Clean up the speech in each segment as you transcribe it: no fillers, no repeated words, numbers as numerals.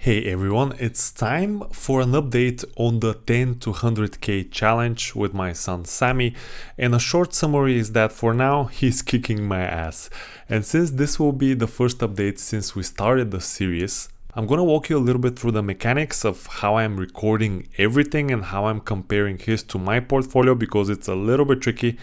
Hey everyone, it's time for an update on the 10 to 100k challenge with my son Sammy, and a short summary is that for now he's kicking my ass. And since this will be the first update since we started the series, I'm gonna walk you a little bit through the mechanics of how I'm recording everything and how I'm comparing his to my portfolio because it's a little bit tricky,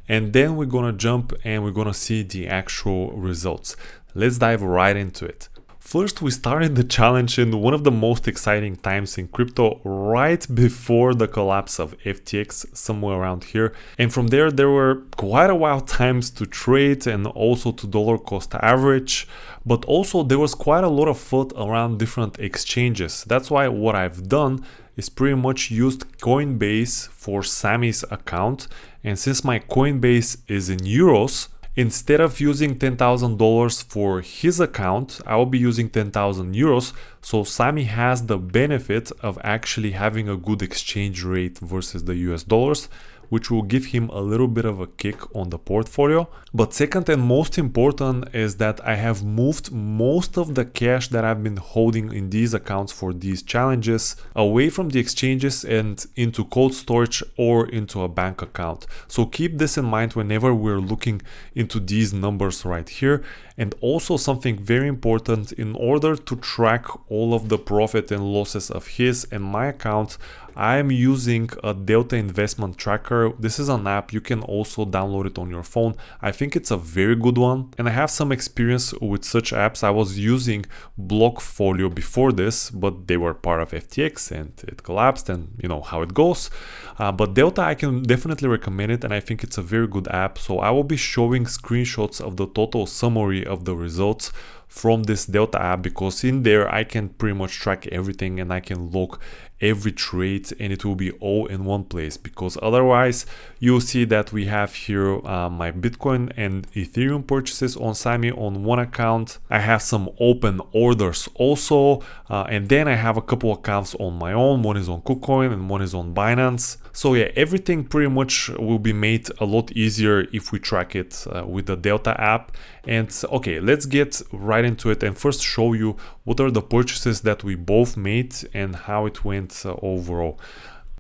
and then we're gonna jump and we're gonna see the actual results. Let's dive right into it. First, we started the challenge in one of the most exciting times in crypto, right before the collapse of FTX, somewhere around here. And from there were quite a while times to trade and also to dollar cost average. But also there was quite a lot of FUD around different exchanges. That's why what I've done is pretty much used Coinbase for Sammy's account. And since my Coinbase is in euros, instead of using $10,000 for his account, I will be using 10,000 euros. So Sammy has the benefit of actually having a good exchange rate versus the US dollars, which will give him a little bit of a kick on the portfolio. But second and most important is that I have moved most of the cash that I've been holding in these accounts for these challenges away from the exchanges and into cold storage or into a bank account. So keep this in mind whenever we're looking into these numbers right here. And also something very important, in order to track all of the profit and losses of his and my account, I am using a Delta investment tracker. This is an app, you can also download it on your phone. I think it's a very good one, and I have some experience with such apps. I was using Blockfolio before this, but they were part of FTX and it collapsed, and you know how it goes. But Delta, I can definitely recommend it, and I think it's a very good app. So I will be showing screenshots of the total summary of the results from this Delta app, because in there I can pretty much track everything and I can log every trade, and it will be all in one place, because otherwise you'll see that we have here my Bitcoin and Ethereum purchases on Sammy on one account. I have some open orders also, and then I have a couple accounts on my own. One is on KuCoin and one is on Binance. So yeah, everything pretty much will be made a lot easier if we track it with the Delta app. And okay, let's get right into it and first show you what are the purchases that we both made and how it went overall.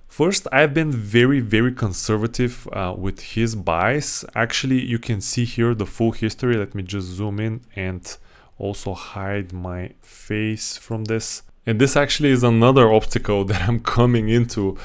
First, I've been very conservative with his buys. Actually, you can see here the full history. Let me just zoom in and also hide my face from this. And this actually is another obstacle that I'm coming into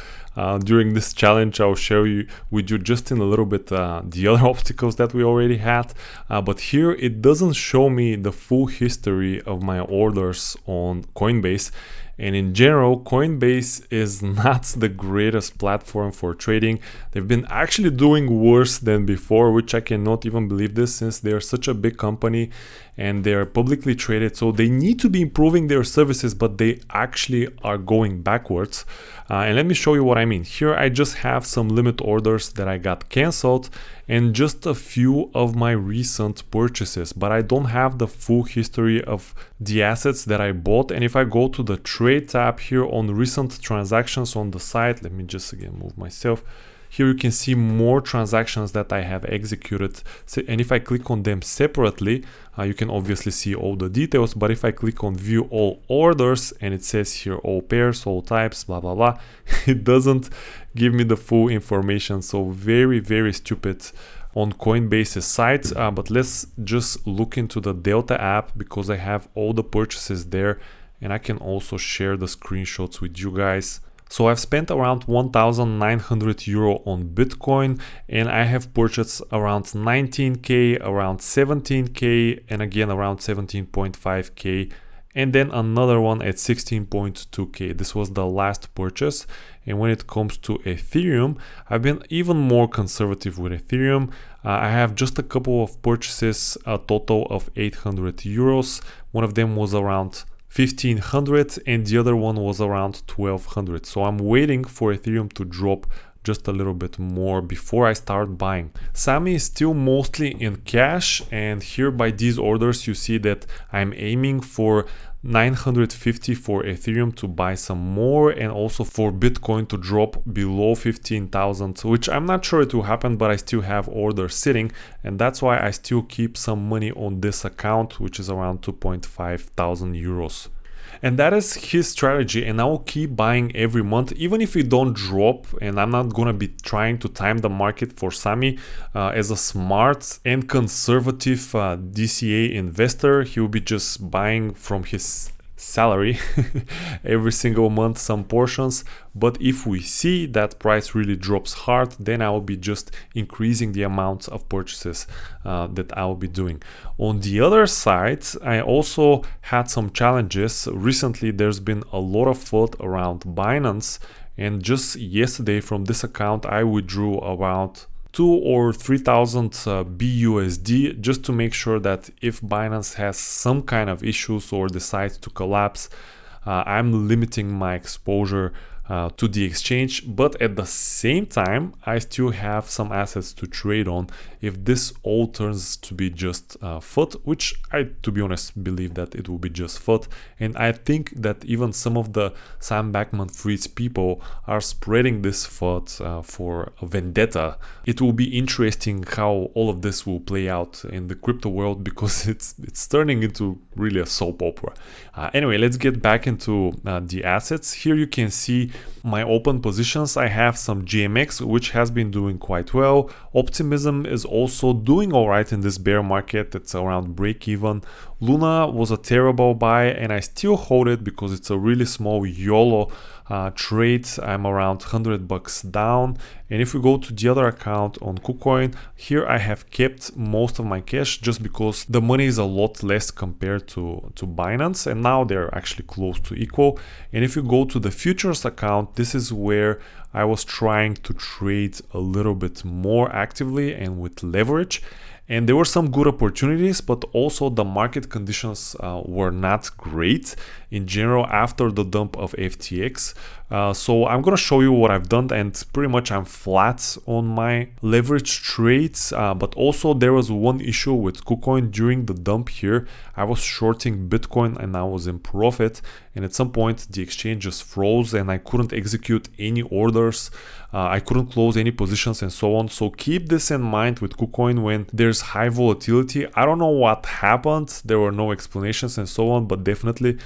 during this challenge. I'll share with you just in a little bit the other obstacles that we already had. But here it doesn't show me the full history of my orders on Coinbase. And in general, Coinbase is not the greatest platform for trading. They've been actually doing worse than before, which I cannot even believe this, since they are such a big company and they are publicly traded. So they need to be improving their services, but they actually are going backwards. And let me show you what I mean. Here I just have some limit orders that I got canceled and just a few of my recent purchases, but I don't have the full history of the assets that I bought. And if I go to the trade tab here on recent transactions on the site, let me just again move myself. Here you can see more transactions that I have executed. And if I click on them separately, you can obviously see all the details. But if I click on view all orders, and it says here all pairs, all types, blah, blah, blah, it doesn't give me the full information. So very stupid on Coinbase's site. But let's just look into the Delta app, because I have all the purchases there. And I can also share the screenshots with you guys. So I've spent around 1,900 euro on Bitcoin, and I have purchased around 19k, around 17k, and again around 17.5k, and then another one at 16.2k. This was the last purchase. And when it comes to Ethereum, I've been even more conservative with Ethereum. I have just a couple of purchases, a total of 800 euros. One of them was around 1,500 and the other one was around 1,200. So I'm waiting for Ethereum to drop just a little bit more before I start buying. Sammy is still mostly in cash, and here by these orders you see that I'm aiming for 950 for Ethereum to buy some more, and also for Bitcoin to drop below 15,000, which I'm not sure it will happen, but I still have orders sitting, and that's why I still keep some money on this account, which is around 2,500 euros. And that is his strategy, and I will keep buying every month, even if it don't drop. And I'm not gonna be trying to time the market for Sami. As a smart and conservative DCA investor, he will be just buying from his salary every single month some portions. But if we see that price really drops hard, then I will be just increasing the amount of purchases that I will be doing. On the other side, I also had some challenges. Recently there's been a lot of FUD around Binance, and just yesterday from this account I withdrew around 2 or 3,000 BUSD, just to make sure that if Binance has some kind of issues or decides to collapse, I'm limiting my exposure to the exchange. But at the same time, I still have some assets to trade on if this all turns to be just FUD, which I, to be honest, believe that it will be just FUD. And I think that even some of the Sam Bankman-Fried's people are spreading this FUD for a vendetta. It will be interesting how all of this will play out in the crypto world, because it's turning into really a soap opera. Anyway, let's get back into the assets. Here you can see my open positions. I have some GMX, which has been doing quite well. Optimism is also doing all right in this bear market. It's around break even. Luna was a terrible buy, and I still hold it because it's a really small YOLO trade. I'm around $100 down. And if we go to the other account on KuCoin, here I have kept most of my cash just because the money is a lot less compared to Binance, and now they're actually close to equal. And if you go to the futures account, this is where I was trying to trade a little bit more actively and with leverage. And there were some good opportunities, but also the market conditions were not great in general after the dump of FTX. So I'm gonna show you what I've done, and pretty much I'm flat on my leverage trades. But also there was one issue with KuCoin during the dump here. I was shorting Bitcoin and I was in profit, and at some point the exchange just froze and I couldn't execute any orders. I couldn't close any positions and so on. So keep this in mind with KuCoin when there's high volatility. I don't know what happened. There were no explanations and so on, but definitely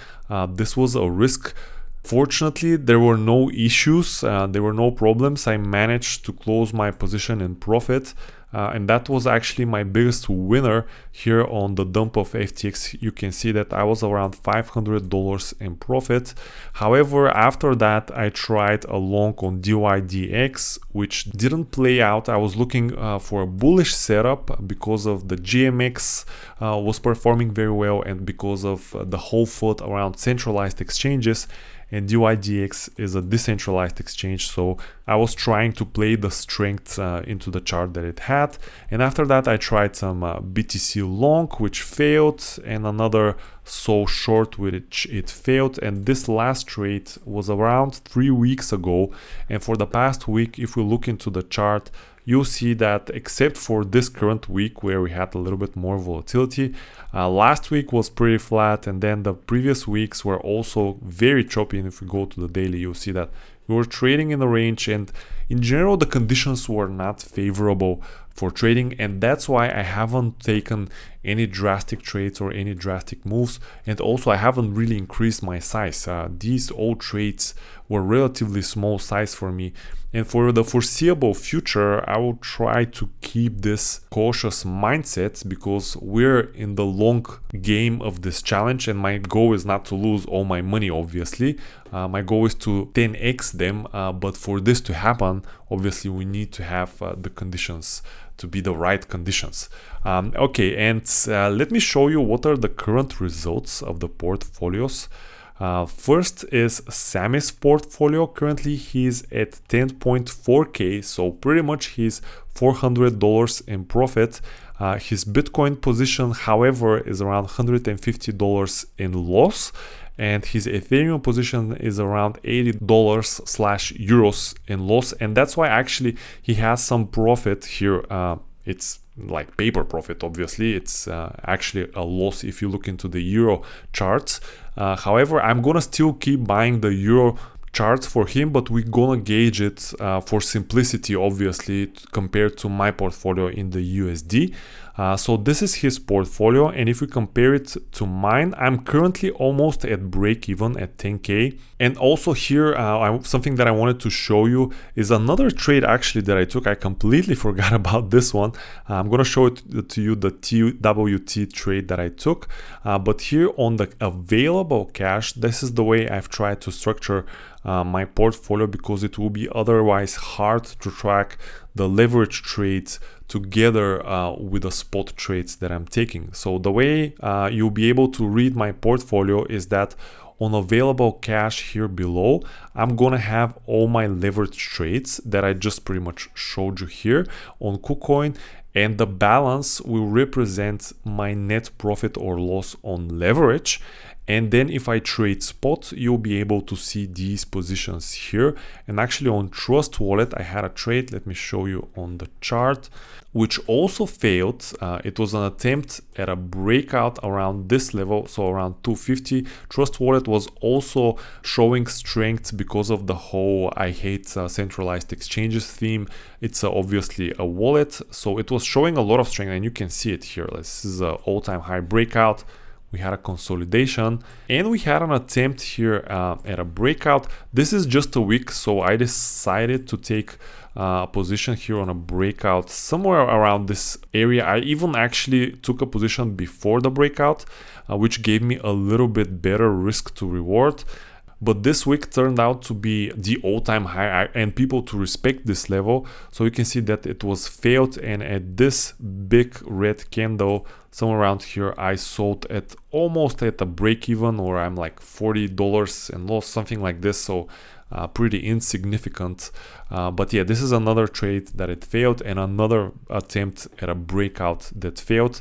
this was a risk. Fortunately, there were no issues. There were no problems. I managed to close my position in profit. And that was actually my biggest winner here on the dump of FTX. You can see that I was around $500 in profit. However, after that, I tried a long on DYDX, which didn't play out. I was looking for a bullish setup because of the GMX was performing very well, and because of the whole FUD around centralized exchanges. And DYDX is a decentralized exchange, so I was trying to play the strength into the chart that it had. And after that I tried some BTC long, which failed, and another so short, which it failed. And this last trade was around 3 weeks ago, and for the past week, if we look into the chart, you'll see that except for this current week where we had a little bit more volatility, last week was pretty flat, and then the previous weeks were also very choppy. And if we go to the daily, you'll see that we were trading in a range, and in general the conditions were not favorable for trading, and that's why I haven't taken any drastic trades or any drastic moves. And also I haven't really increased my size. These old trades were relatively small size for me, and for the foreseeable future I will try to keep this cautious mindset, because we're in the long game of this challenge, and my goal is not to lose all my money. Obviously my goal is to 10x them, but for this to happen, obviously we need to have the conditions to be the right conditions. Okay, and let me show you what are the current results of the portfolios. First is Sammy's portfolio. Currently he's at 10.4k, so pretty much he's $400 in profit. His Bitcoin position, however, is around $150 in loss, and his Ethereum position is around $80/euros in loss. And that's why actually he has some profit here. It's like paper profit, obviously. It's actually a loss if you look into the euro charts. However, I'm gonna still keep buying the euro charts for him, but we're gonna gauge it for simplicity, obviously, compared to my portfolio in the USD. So this is his portfolio, and if we compare it to mine, I'm currently almost at break even at 10k. And also here, something that I wanted to show you is another trade actually that I took. I completely forgot about this one. I'm gonna show it to you, the TWT trade that I took. But here on the available cash, this is the way I've tried to structure my portfolio, because it will be otherwise hard to track the leverage trades together with the spot trades that I'm taking. So the way you'll be able to read my portfolio is that on available cash here below, I'm gonna have all my leverage trades that I just pretty much showed you here on KuCoin, and the balance will represent my net profit or loss on leverage. And then if I trade spot, you'll be able to see these positions here. And actually on Trust Wallet, I had a trade, let me show you on the chart, which also failed. It was an attempt at a breakout around this level, so around 250. Trust Wallet was also showing strength because of the whole I hate centralized exchanges theme. It's obviously a wallet, so it was showing a lot of strength, and you can see it here. This is an all-time high breakout. We had a consolidation, and we had an attempt here at a breakout. This is just a week, so I decided to take a position here on a breakout somewhere around this area. I even actually took a position before the breakout, which gave me a little bit better risk to reward. But this week turned out to be the all-time high, and people to respect this level. So you can see that it was failed, and at this big red candle somewhere around here, I sold at almost at a break even, or I'm like $40 and lost, something like this. So pretty insignificant. But yeah, this is another trade that it failed, and another attempt at a breakout that failed,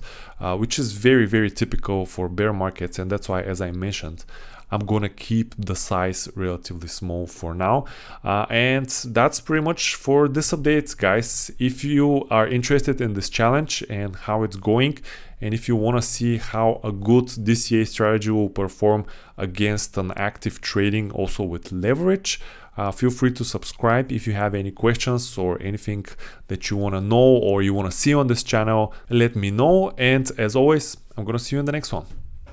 which is very, very typical for bear markets. And that's why, as I mentioned, I'm gonna keep the size relatively small for now. And that's pretty much for this update, guys. If you are interested in this challenge and how it's going, and if you want to see how a good DCA strategy will perform against an active trading also with leverage, feel free to subscribe. If you have any questions or anything that you want to know or you want to see on this channel, let me know. And as always, I'm gonna see you in the next one.